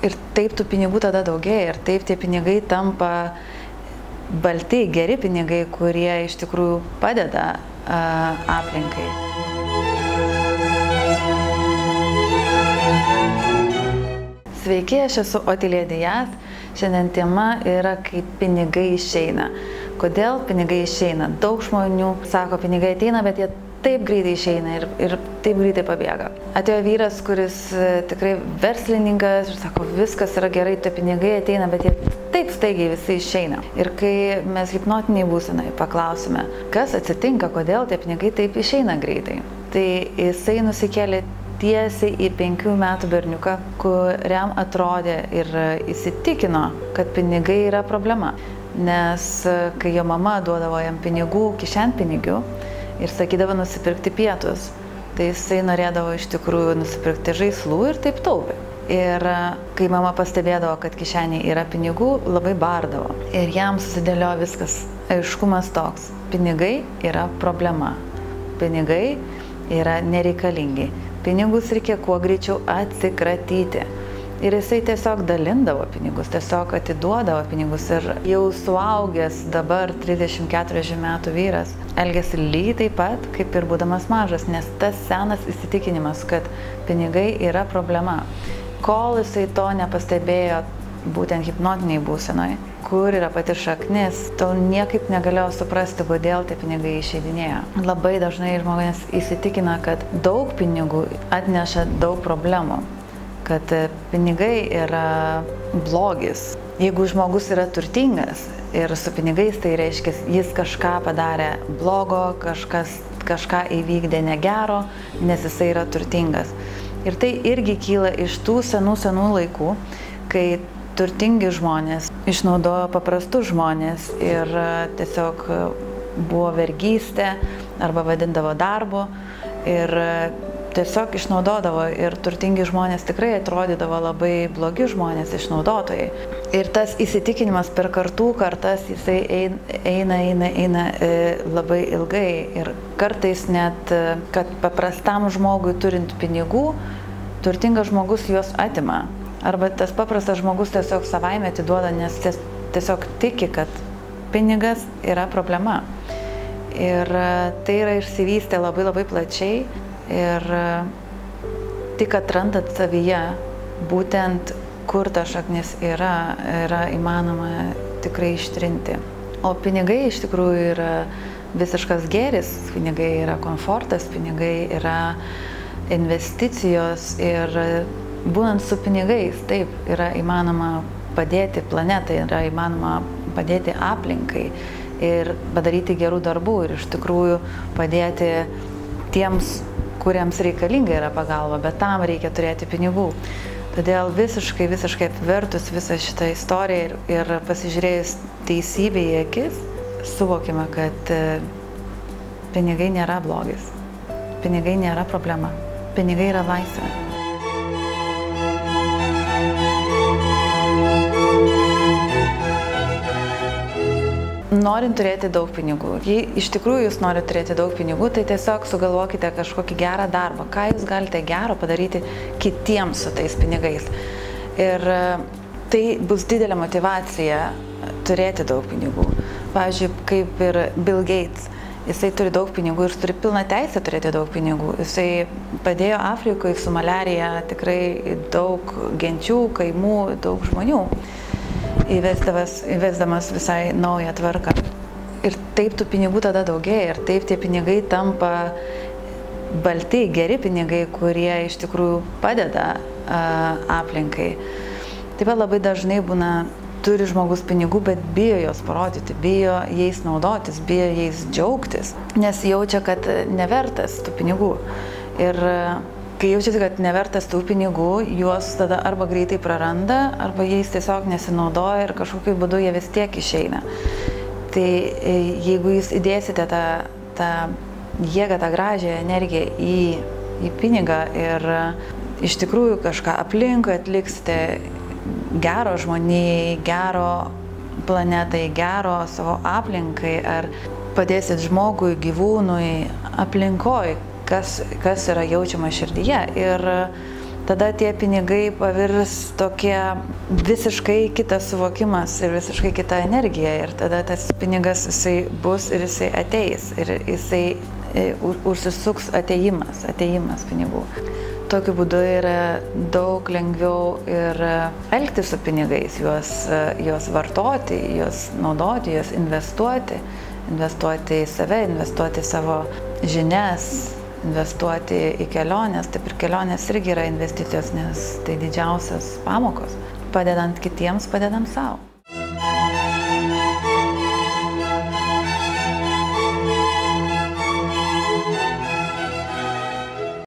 Ir taip tų pinigų tada daugėja, ir taip tie pinigai tampa balti, geri pinigai, kurie iš tikrųjų padeda aplinkai. Sveiki, aš esu Otilija Dias. Šiandien tema yra, kaip pinigai išeina. Kodėl pinigai išeina? Daug žmonių sako, pinigai ateina, bet jie taip greitai išeina ir taip greitai pabėga. Atėjo vyras, kuris tikrai verslininkas ir sako, viskas yra gerai, tie pinigai ateina, bet jie taip staigiai visi išeina. Ir kai mes hipnotiniai būsenai paklausime, kas atsitinka, kodėl tie pinigai taip išeina greitai, tai jisai nusikėlė tiesiai į 5 metų berniuką, kuriam atrodė ir įsitikino, kad pinigai yra problema. Nes kai jo mama duodavo jam pinigų, kišenpinigių ir sakydavo nusipirkti pietus, tai jisai norėdavo iš tikrųjų nusipirkti žaislų ir taip taupė. Ir kai mama pastebėdavo, kad kišenėje yra pinigų, labai bardavo. Ir jam susidėliojo viskas, aiškumas toks. Pinigai yra problema. Pinigai yra nereikalingi. Pinigus reikia kuo greičiau atsikratyti. Ir jisai tiesiog dalindavo pinigus, tiesiog atiduodavo pinigus. Ir jau suaugęs dabar 30-40 metų vyras elgiasi lygiai taip pat, kaip ir būdamas mažas, nes tas senas įsitikinimas, kad pinigai yra problema. Kol jisai to nepastebėjo būtent hipnotiniai būsenoj, kur yra pati šaknis, tol niekaip negalėjo suprasti, kodėl tie pinigai išeidinėjo. Labai dažnai žmonės įsitikina, kad daug pinigų atneša daug problemų, kad pinigai yra blogis. Jeigu žmogus yra turtingas ir su pinigais, tai reiškia, jis kažką padarė blogo, kažką įvykdė negero, nes jisai yra turtingas. Ir tai irgi kyla iš tų senų laikų, kai turtingi žmonės išnaudojo paprastus žmonės ir tiesiog buvo vergystė arba vadindavo darbu ir tiesiog išnaudodavo ir turtingi žmonės tikrai atrodydavo labai blogi žmonės, išnaudotojai. Ir tas įsitikinimas per kartų kartas jisai eina labai ilgai ir kartais net, kad paprastam žmogui turint pinigų, turtingas žmogus juos atima. Arba tas paprastas žmogus tiesiog savaime atiduoda, nes tiesiog tiki, kad pinigas yra problema. Ir tai yra išsivystę labai plačiai ir tik atrandat savyje, būtent kur ta šaknis yra įmanoma tikrai ištrinti. O pinigai iš tikrųjų yra visiškas gėris, pinigai yra komfortas, pinigai yra investicijos ir būnant su pinigais, taip, yra įmanoma padėti planetai, yra įmanoma padėti aplinkai ir padaryti gerų darbų ir iš tikrųjų padėti tiems, kuriems reikalinga yra pagalba, bet tam reikia turėti pinigų. Todėl visiškai apvertus visą šitą istoriją ir pasižiūrėjus teisybę į akis, suvokime, kad pinigai nėra blogis, pinigai nėra problema, pinigai yra laisvė. Norint turėti daug pinigų, jei iš tikrųjų jūs norite turėti daug pinigų, tai tiesiog sugalvokite kažkokį gerą darbą, ką jūs galite gero padaryti kitiems su tais pinigais. Ir tai bus didelė motivacija turėti daug pinigų. Pavyzdžiui, kaip ir Bill Gates, jisai turi daug pinigų ir turi pilną teisę turėti daug pinigų. Jisai padėjo Afrikoje su malerija tikrai daug genčių, kaimų, daug žmonių. Įvesdamas visai naują tvarką. Ir taip tų pinigų tada daugėja ir taip tie pinigai tampa balti, geri pinigai, kurie iš tikrųjų padeda aplinkai. Taip pat labai dažnai būna, turi žmogus pinigų, bet bijo jos parodyti, bijo jais naudotis, bijo jais džiaugtis, nes jaučia, kad nevertas tų pinigų. Ir kai jaučiasi, kad nevertas tų pinigų, juos tada arba greitai praranda, arba jais tiesiog nesinaudoja ir kažkokiu būdu jie vis tiek išeina. Tai jeigu jūs įdėsite tą jėgą, tą gražią energiją į pinigą ir iš tikrųjų kažką aplinkui atliksite gero žmonijai, gero planetai, gero savo aplinkai, ar padėsit žmogui, gyvūnui, aplinkoj, kas yra jaučiama širdyje. Ir tada tie pinigai pavirs tokie visiškai kitas suvokimas ir visiškai kita energija. Ir tada tas pinigas jisai bus ir jisai ateis. Ir jisai užsisuks ateimas pinigų. Tokiu būdu yra daug lengviau ir elgtis su pinigais, juos vartoti, juos naudoti, juos investuoti į save, investuoti į savo žinias, investuoti į keliones. Taip ir kelionės irgi yra investicijos, nes tai didžiausios pamokos. Padedant kitiems, padedam sau.